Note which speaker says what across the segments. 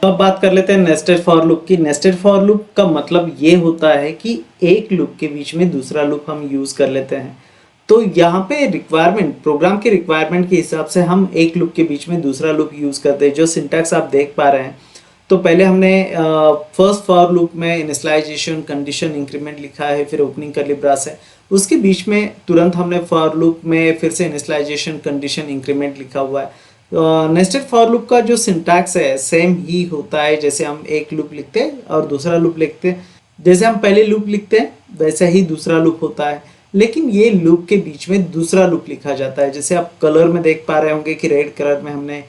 Speaker 1: तो अब बात कर लेते हैं नेस्टेड फॉर लूप की। नेस्टेड फॉर लूप का मतलब ये होता है कि एक लूप के बीच में दूसरा लूप हम यूज कर लेते हैं। तो यहाँ पे रिक्वायरमेंट, प्रोग्राम के रिक्वायरमेंट के हिसाब से हम एक लूप के बीच में दूसरा लूप यूज करते हैं। जो सिंटैक्स आप देख पा रहे हैं, तो पहले हमने फर्स्ट फॉर लूप में इनिशियलाइजेशन, कंडीशन, इंक्रीमेंट लिखा है, फिर ओपनिंग कर्ली ब्रास है। उसके बीच में तुरंत हमने फॉर लूप में फिर से इनिशियलाइजेशन, कंडीशन, इंक्रीमेंट लिखा हुआ है। नेस्टेड फॉर लूप का जो सिंटैक्स है सेम ही होता है, जैसे हम एक लूप लिखते हैं और दूसरा लूप लिखते हैं। जैसे हम पहले लूप लिखते हैं वैसे ही दूसरा लूप होता है, लेकिन ये लूप के बीच में दूसरा लूप लिखा जाता है। जैसे आप कलर में देख पा रहे होंगे कि रेड कलर में हमने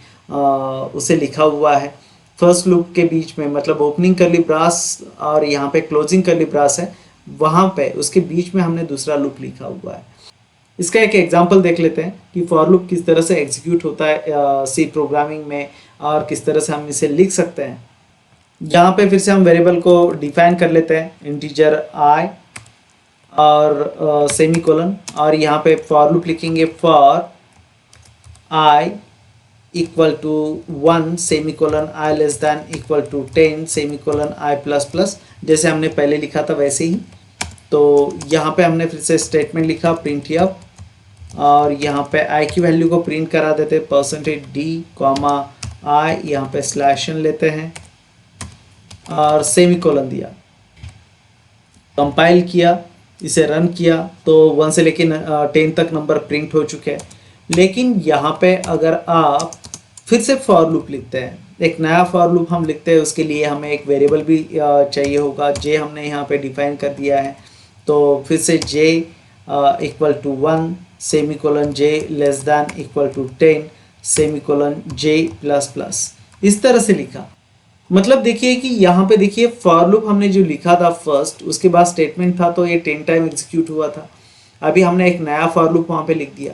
Speaker 1: उसे लिखा हुआ है। फर्स्ट लूप के बीच में मतलब ओपनिंग कर्ली ब्रास और यहाँ पे क्लोजिंग कर्ली ब्रास है, वहाँ पे उसके बीच में हमने दूसरा लूप लिखा हुआ है। इसका एक एग्जांपल देख लेते हैं कि फॉर लूप किस तरह से एग्जीक्यूट होता है सी प्रोग्रामिंग में और किस तरह से हम इसे लिख सकते हैं। यहाँ पे फिर से हम वेरिएबल को डिफाइन कर लेते हैं, इंटीजर आई और सेमीकोलन, और यहाँ पे फॉर लूप लिखेंगे for I equal to 1 semicolon I less than equal to 10 semicolon I plus plus, जैसे हमने पहले लिखा था वैसे ही। तो यहाँ पे हमने फिर से स्टेटमेंट लिखा प्रिंट एफ, और यहाँ पे आई की वैल्यू को प्रिंट करा देते परसेंटेज डी कॉमा आई, यहाँ पे स्लैशन लेते हैं और सेमीकोलन दिया, कंपाइल किया, इसे रन किया तो 1 से लेके 10 तक नंबर प्रिंट हो चुके हैं। लेकिन यहाँ पे अगर आप फिर से फॉर लूप लिखते हैं, एक नया फॉर लूप हम लिखते हैं, उसके लिए हमें एक वेरिएबल भी चाहिए होगा। जे हमने यहाँ पे डिफाइन कर दिया है, तो फिर से J equal to 1 semicolon J less than equal to 10 semicolon J plus plus, इस तरह से लिखा। मतलब देखिए कि यहाँ पे देखिए फॉर लूप हमने जो लिखा था फर्स्ट, उसके बाद स्टेटमेंट था तो ये 10 टाइम एग्जीक्यूट हुआ था। अभी हमने एक नया फॉर लूप वहाँ पे लिख दिया,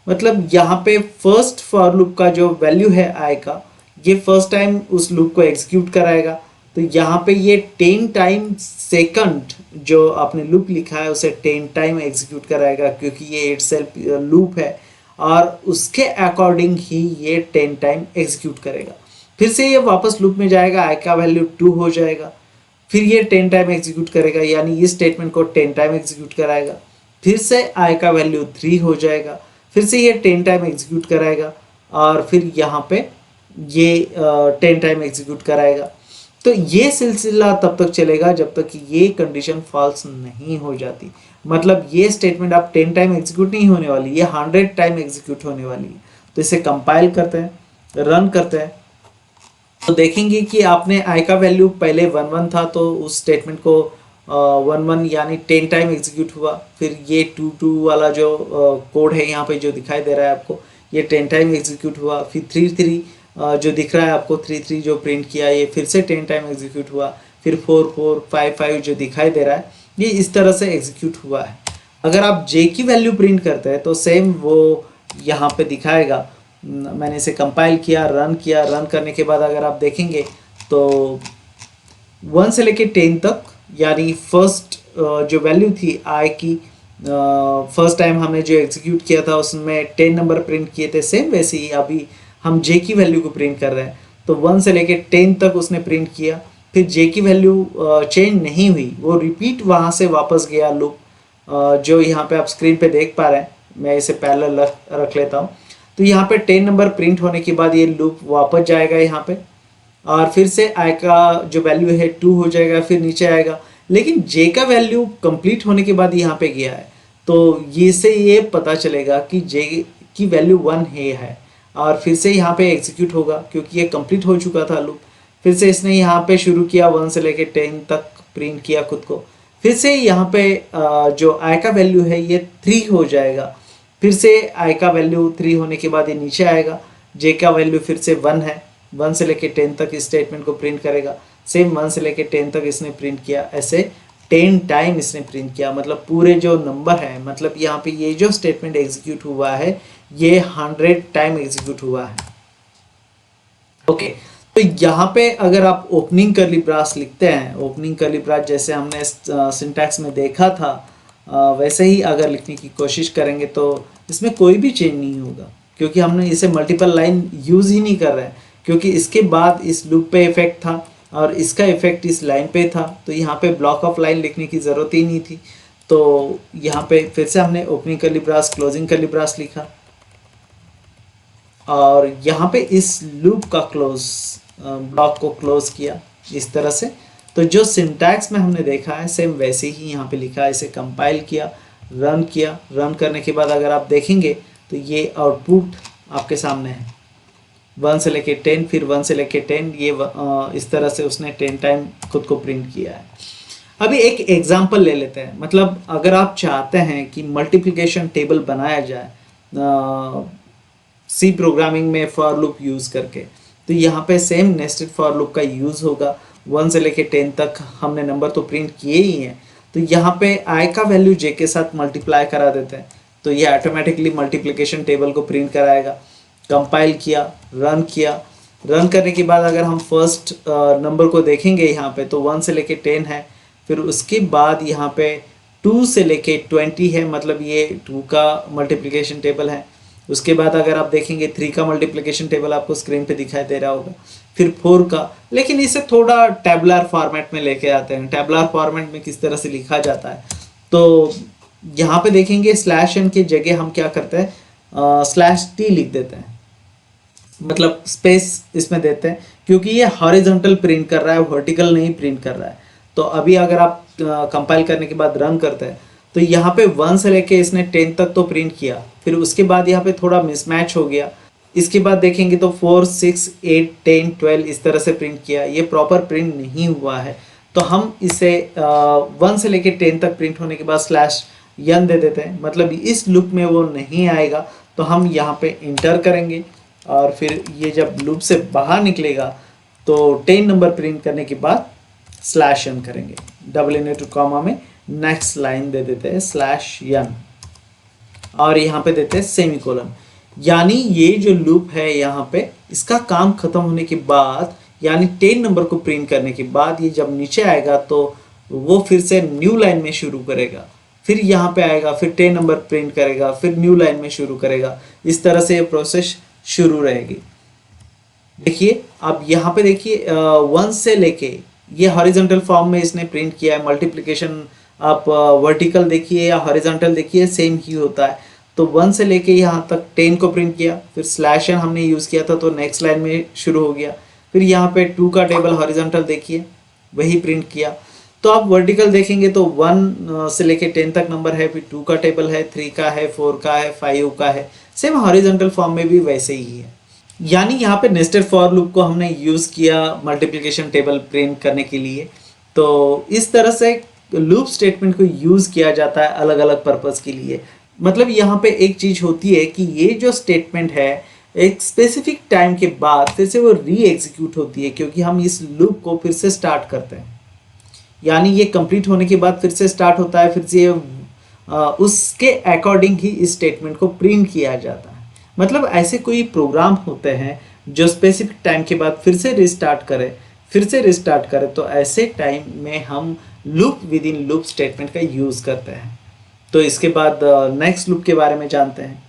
Speaker 1: मतलब यहाँ पे फर्स्ट फॉर लूप का जो वैल्यू है आई का, ये फर्स्ट टाइम उस लूप को एग्जीक्यूट कराएगा। तो यहाँ पे ये 10 टाइम सेकंड जो आपने लूप लिखा है उसे 10 टाइम एग्जीक्यूट कराएगा, क्योंकि ये इटसेल्फ लूप है और उसके अकॉर्डिंग ही ये 10 टाइम एग्जीक्यूट करेगा। फिर से ये वापस लूप में जाएगा, आई का वैल्यू 2 हो जाएगा, फिर ये 10 टाइम एग्जीक्यूट करेगा, यानी इस स्टेटमेंट को 10 टाइम एग्जीक्यूट कराएगा। फिर से आई का वैल्यू 3 हो जाएगा, फिर से ये 10 टाइम एग्जीक्यूट कराएगा, और फिर यहाँ पे ये 10 टाइम एग्जीक्यूट कराएगा। तो ये सिलसिला तब तक चलेगा जब तक कि ये कंडीशन फॉल्स नहीं हो जाती। मतलब ये स्टेटमेंट आप 10 टाइम एग्जीक्यूट नहीं होने वाली, ये 100 टाइम एग्जीक्यूट होने वाली है। तो इसे कंपाइल करते हैं, रन करते हैं, तो देखेंगे कि आपने आई का वैल्यू पहले 1 था, तो उस स्टेटमेंट को 1 यानी 10 टाइम एग्जीक्यूट हुआ। फिर ये 2 वाला जो कोड है यहाँ पे जो दिखाई दे रहा है आपको, ये 10 टाइम एग्जीक्यूट हुआ। फिर 3 जो दिख रहा है आपको 3 जो प्रिंट किया, ये फिर से 10 टाइम एग्जीक्यूट हुआ। फिर 4 5 जो दिखाई दे रहा है, ये इस तरह से एग्जीक्यूट हुआ है। अगर आप जे की वैल्यू प्रिंट करते हैं तो सेम वो यहाँ पे दिखाएगा। मैंने इसे कंपाइल किया, रन किया, रन करने के बाद अगर आप देखेंगे तो 1 से लेके 10 तक, यानी फर्स्ट जो वैल्यू थी आई की, फर्स्ट टाइम हमने जो एग्जीक्यूट किया था उसमें 10 नंबर प्रिंट किए थे, सेम वैसे ही अभी हम जे की वैल्यू को प्रिंट कर रहे हैं। तो 1 से लेके 10 तक उसने प्रिंट किया, फिर जे की वैल्यू चेंज नहीं हुई, वो रिपीट वहाँ से वापस गया लूप, जो यहाँ पे आप स्क्रीन पे देख पा रहे हैं। मैं इसे पैरेलल रख लेता हूँ। तो यहाँ पे 10 नंबर प्रिंट होने के बाद ये लूप वापस जाएगा यहाँ पे, और फिर से आई का जो वैल्यू है 2 हो जाएगा, फिर नीचे आएगा। लेकिन जे का वैल्यू कंप्लीट होने के बाद यहाँ पे गया है, तो ये से ये पता चलेगा कि जे की वैल्यू 1 है, और फिर से यहाँ पे एग्जीक्यूट होगा क्योंकि ये कंप्लीट हो चुका था लूप। फिर से इसने यहाँ पे शुरू किया, 1 से लेके 10 तक प्रिंट किया खुद को। फिर से यहाँ पे जो आई का वैल्यू है ये 3 हो जाएगा। फिर से आई का वैल्यू 3 होने के बाद ये नीचे आएगा। जे का वैल्यू फिर से 1 है, 1 से लेके 10 तक इस स्टेटमेंट को प्रिंट करेगा। सेम 1 से लेके 10 तक इसने प्रिंट किया, ऐसे 10 टाइम इसने प्रिंट किया। मतलब पूरे जो नंबर है, मतलब यहाँ पे ये जो स्टेटमेंट एग्जीक्यूट हुआ है ये 100 टाइम एग्जीक्यूट हुआ है। ओके, तो यहाँ पे अगर आप ओपनिंग कर्ली ब्रास लिखते हैं, ओपनिंग कर्ली ब्रास जैसे हमने सिंटैक्स में देखा था वैसे ही अगर लिखने की कोशिश करेंगे तो इसमें कोई भी चेंज नहीं होगा, क्योंकि हमने इसे मल्टीपल लाइन यूज़ ही नहीं कर रहे हैं। क्योंकि इसके बाद इस लूप पे इफेक्ट था और इसका इफेक्ट इस लाइन पे था, तो यहाँ पे ब्लॉक ऑफ लाइन लिखने की ज़रूरत ही नहीं थी। तो यहाँ पे फिर से हमने opening curly brace closing curly brace लिखा और यहाँ पे इस लूप का ब्लॉक को क्लोज किया इस तरह से। तो जो सिंटैक्स में हमने देखा है सेम वैसे ही यहाँ पे लिखा है। इसे कंपाइल किया, रन करने के बाद अगर आप देखेंगे तो ये आउटपुट आपके सामने है 1 से लेके 10, फिर 1 से लेके 10, ये इस तरह से उसने 10 टाइम खुद को प्रिंट किया है। अभी एक एग्जांपल ले लेते हैं। मतलब अगर आप चाहते हैं कि मल्टीप्लिकेशन टेबल बनाया जाए सी प्रोग्रामिंग में फॉर लूप यूज़ करके, तो यहाँ पे सेम नेस्टेड फॉर लूप का यूज़ होगा। 1 से लेके 10 तक हमने नंबर तो प्रिंट किए ही हैं, तो यहाँ पे आई का वैल्यू जे के साथ मल्टीप्लाई करा देते हैं, तो ये ऑटोमेटिकली मल्टीप्लिकेशन टेबल को प्रिंट कराएगा। कंपाइल किया, रन करने के बाद अगर हम फर्स्ट नंबर को देखेंगे यहाँ पे, तो 1 से लेके 10 है, फिर उसके बाद यहाँ पे 2 से लेके 20 है, मतलब ये 2 का मल्टीप्लिकेशन टेबल है। उसके बाद अगर आप देखेंगे 3 का मल्टीप्लिकेशन टेबल आपको स्क्रीन पे दिखाई दे रहा होगा, फिर 4 का, लेकिन इसे थोड़ा टैबुलर फॉर्मेट में लेके आते हैं। टैबुलर फॉर्मेट में किस तरह से लिखा जाता है, तो यहाँ पे देखेंगे स्लैश एन की जगह हम क्या करते हैं, स्लैश टी लिख देते हैं, मतलब स्पेस इसमें देते हैं, क्योंकि ये हॉरिजॉन्टल प्रिंट कर रहा है, वर्टिकल नहीं प्रिंट कर रहा है। तो अभी अगर आप कंपाइल करने के बाद रन करते हैं, तो यहाँ पे 1 से लेके इसने 10 तक तो प्रिंट किया, फिर उसके बाद यहाँ पे थोड़ा मिसमैच हो गया। इसके बाद देखेंगे तो 4, 6, 8, 10, 12 इस तरह से प्रिंट किया, ये प्रॉपर प्रिंट नहीं हुआ है। तो हम इसे 1 से लेके 10 तक प्रिंट होने के बाद स्लैश यन दे देते हैं, मतलब इस लूप में वो नहीं आएगा। तो हम यहाँ पे इंटर करेंगे और फिर ये जब लूप से बाहर निकलेगा तो 10 नंबर प्रिंट करने के बाद स्लैश यन करेंगे, डबल इनवर्टेड कॉमा में नेक्स्ट लाइन दे देते हैं स्लैश यन और यहाँ पे देते हैं सेमीकोलन। यानी ये जो लूप है यहाँ पे, इसका काम खत्म होने के बाद, यानी 10 नंबर को प्रिंट करने के बाद ये जब नीचे आएगा तो वो फिर से न्यू लाइन में शुरू करेगा, फिर यहाँ पे आएगा, फिर 10 नंबर प्रिंट करेगा, फिर न्यू लाइन में शुरू करेगा। इस तरह से ये प्रोसेस शुरू रहेगी। देखिए अब यहाँ पे देखिए 1 से लेके ये हॉरिजॉन्टल फॉर्म में इसने प्रिंट किया है। मल्टीप्लिकेशन आप वर्टिकल देखिए या हॉरिजॉन्टल देखिए सेम ही होता है। तो 1 से लेके यहाँ तक 10 को प्रिंट किया, फिर स्लैश एन हमने यूज़ किया था तो नेक्स्ट लाइन में शुरू हो गया। फिर यहाँ पे 2 का टेबल हॉरिजॉन्टल देखिए वही प्रिंट किया। तो आप वर्टिकल देखेंगे तो 1 से लेके 10 तक नंबर है, फिर 2 का टेबल है, 3 का है, 4 का है, 5 का है। सेम हॉरिजॉन्टल फॉर्म में भी वैसे ही है। यानी यहाँ पे नेस्टेड फॉर लूप को हमने यूज़ किया मल्टीप्लिकेशन टेबल प्रिंट करने के लिए। तो इस तरह से लूप स्टेटमेंट को यूज़ किया जाता है अलग अलग पर्पस के लिए। मतलब यहाँ पे एक चीज़ होती है कि ये जो स्टेटमेंट है एक स्पेसिफिक टाइम के बाद फिर से वो री एग्जीक्यूट होती है, क्योंकि हम इस लूप को फिर से स्टार्ट करते हैं। यानी ये कंप्लीट होने के बाद फिर से स्टार्ट होता है, फिर से उसके अकॉर्डिंग ही इस स्टेटमेंट को प्रिंट किया जाता है। मतलब ऐसे कोई प्रोग्राम होते हैं जो स्पेसिफिक टाइम के बाद फिर से रिस्टार्ट करे, तो ऐसे टाइम में हम loop with in loop statement का यूज़ करते हैं। तो इसके बाद नेक्स्ट लूप के बारे में जानते हैं।